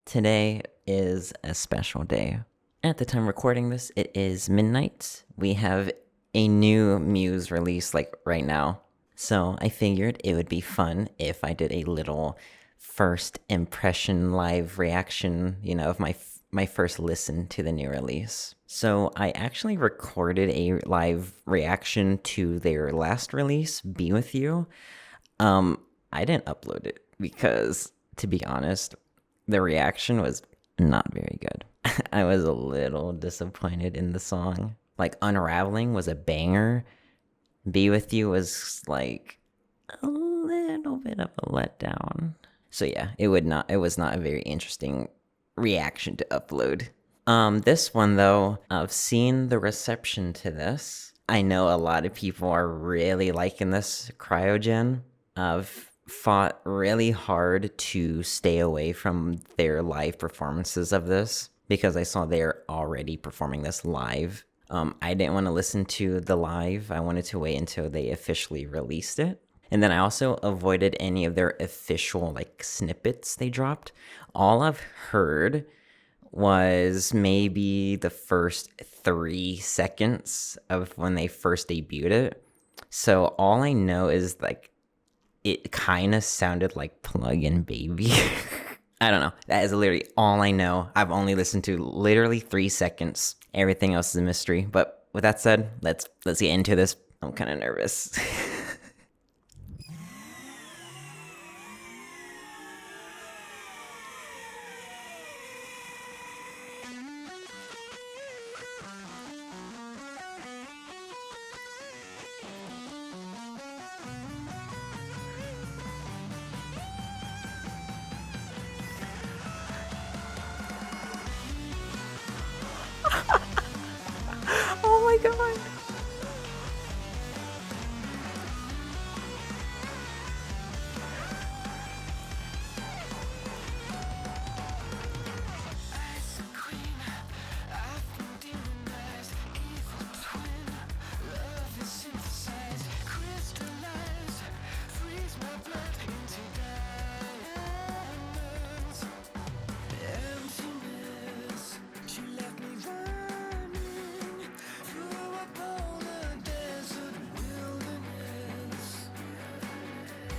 Today is a special day. At the time recording this, it is midnight. We have a new Muse release like right now. So I figured it would be fun if I did a little first impression live reaction, of my first listen to the new release. So I actually recorded a live reaction to their last release, Be With You. I didn't upload it because, to be honest, the reaction was not very good. I was a little disappointed in the song. Like, Unraveling was a banger. Be With You was like a little bit of a letdown. So yeah, it was not a very interesting reaction to upload. This one though, I've seen the reception to this. I know a lot of people are really liking this Cryogen. I've fought really hard to stay away from their live performances of this because I saw they're already performing this live. I didn't want to listen to the live. I wanted to wait until they officially released it. And then I also avoided any of their official snippets they dropped. All I've heard was maybe the first 3 seconds of when they first debuted it. So all I know is it kind of sounded like Plug-in Baby. I don't know. That is literally all I know. I've only listened to literally 3 seconds. Everything else is a mystery. But with that said, let's get into this. I'm kind of nervous. Oh my god.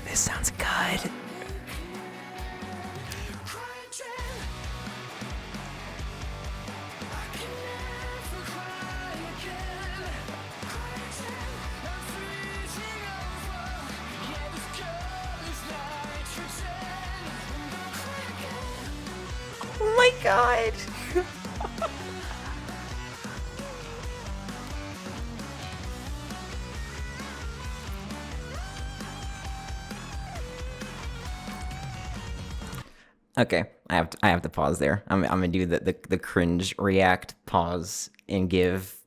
This sounds good. Oh my god. Okay, I have to pause there. I'm gonna do the cringe react pause and give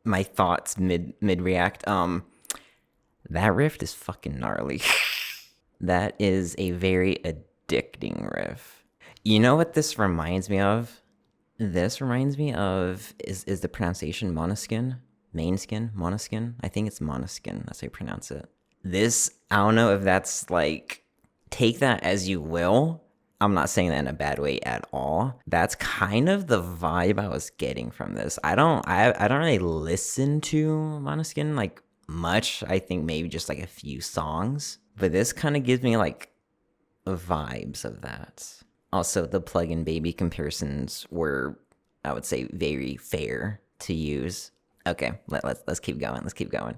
my thoughts mid react. That riff is fucking gnarly. That is a very addicting riff. You know what this reminds me of? This reminds me of is the pronunciation Monoskin? Mainskin? Monoskin? I think it's Monoskin. That's how you pronounce it. This, I don't know if that's take that as you will. I'm not saying that in a bad way at all. That's kind of the vibe I was getting from this. I don't really listen to Måneskin much. I think maybe just a few songs. But this kind of gives me vibes of that. Also, the Plug-in Baby comparisons were, I would say, very fair to use. Okay, let's keep going. Let's keep going.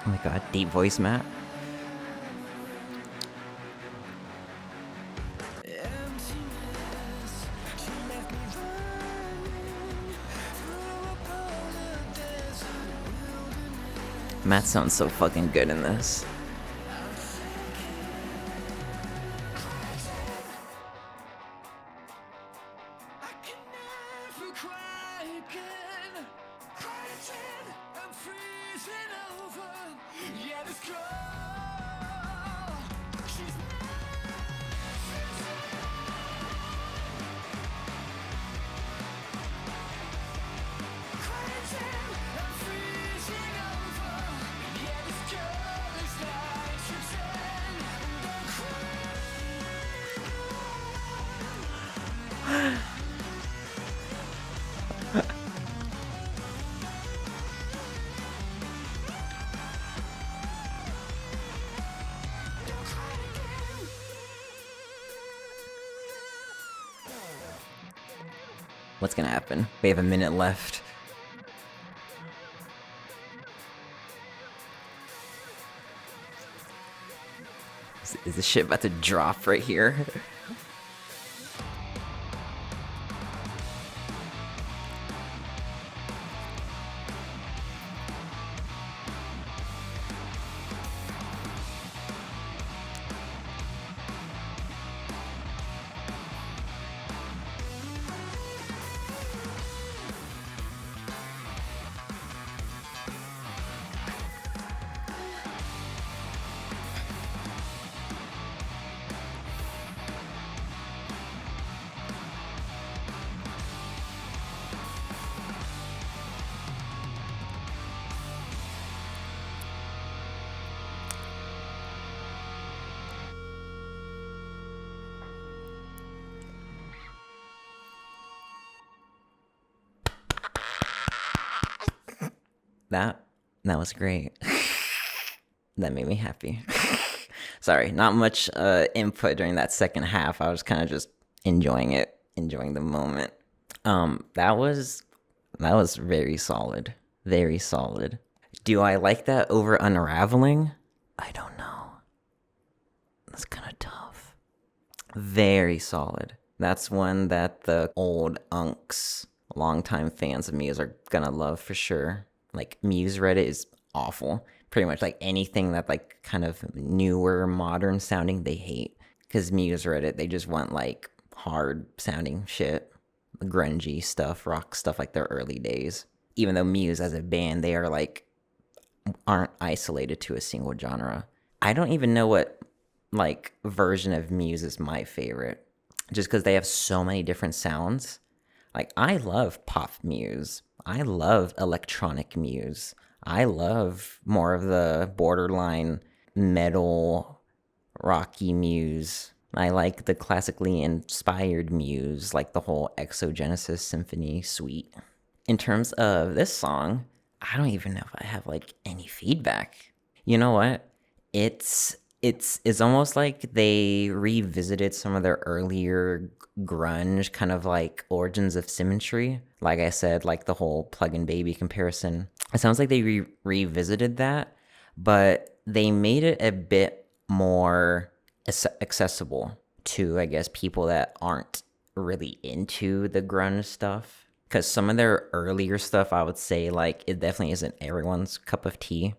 Oh my god, deep voice, Matt. Matt sounds so fucking good in this. What's gonna happen? We have a minute left. Is this shit about to drop right here? That was great. That made me happy. Sorry, not much input during that second half. I was kind of just enjoying it, enjoying the moment. That was very solid. Very solid. Do I like that over Unraveling? I don't know. That's kind of tough. Very solid. That's one that the old unks, longtime fans of Muse, are gonna love for sure. Like, Muse Reddit is awful. Pretty much like anything that like kind of newer, modern sounding, they hate. Because Muse Reddit, they just want like hard sounding shit, grungy stuff, rock stuff like their early days. Even though Muse as a band, they are like, aren't isolated to a single genre. I don't even know what like version of Muse is my favorite. Just because they have so many different sounds. Like, I love pop Muse. I love electronic Muse. I love more of the borderline metal, rocky Muse. I like the classically inspired Muse, like the whole Exogenesis Symphony suite. In terms of this song, I don't even know if I have like any feedback. You know what? It's almost like they revisited some of their earlier grunge, kind of like Origins of Symmetry. Like I said, like the whole Plug and Baby comparison. It sounds like they revisited that, but they made it a bit more accessible to, I guess, people that aren't really into the grunge stuff. Because some of their earlier stuff, I would say, like, it definitely isn't everyone's cup of tea.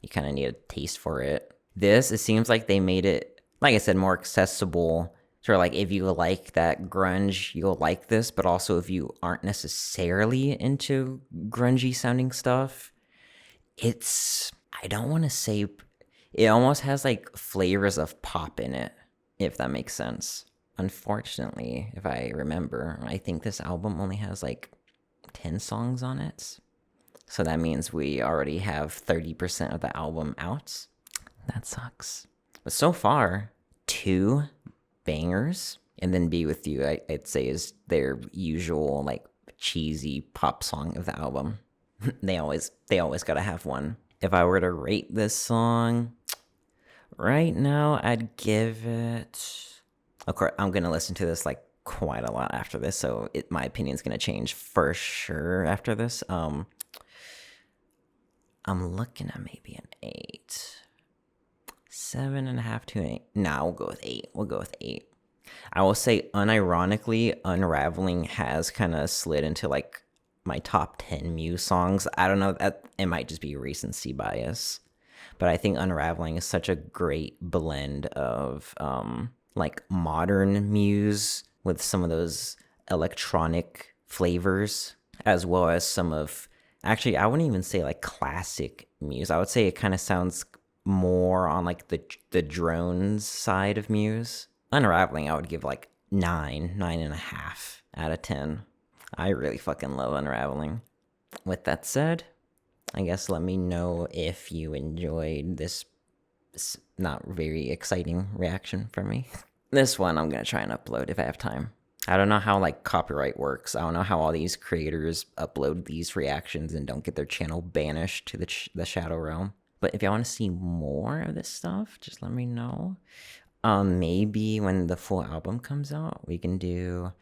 You kind of need a taste for it. This, it seems like they made it, like I said, more accessible. Sort of like, if you like that grunge, you'll like this. But also, if you aren't necessarily into grungy sounding stuff, I don't want to say, it almost has like flavors of pop in it, if that makes sense. Unfortunately, if I remember, I think this album only has like 10 songs on it. So that means we already have 30% of the album out. That sucks. But so far, 2 bangers. And then Be With You, I'd say, is their usual like cheesy pop song of the album. They always gotta have one. If I were to rate this song right now, I'd give it. Of course, I'm gonna listen to this like quite a lot after this, so my opinion's gonna change for sure after this. I'm looking at maybe an 8. 7.5 to an 8. Nah, we'll go with 8. We'll go with 8. I will say, unironically, Unraveling has kind of slid into like my top 10 Muse songs. I don't know, that it might just be recency bias, but I think Unraveling is such a great blend of like modern Muse with some of those electronic flavors, as well as some of, actually, I wouldn't even say like classic Muse. I would say it kind of sounds more on like the drones side of Muse. Unraveling, I would give like 9.5 out of 10. I really fucking love Unraveling. With that said, I guess let me know if you enjoyed this not very exciting reaction from me. This one I'm gonna try and upload if I have time. I don't know how like copyright works. I don't know how all these creators upload these reactions and don't get their channel banished to the Shadow Realm. But if y'all want to see more of this stuff, just let me know. Maybe when the full album comes out, I can do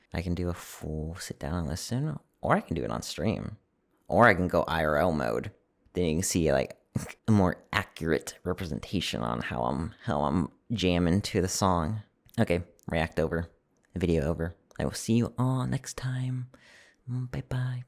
a full sit down and listen, or I can do it on stream, or I can go IRL mode. Then you can see like a more accurate representation on how I'm jamming to the song. Okay, react over, video over. I will see you all next time. Bye bye.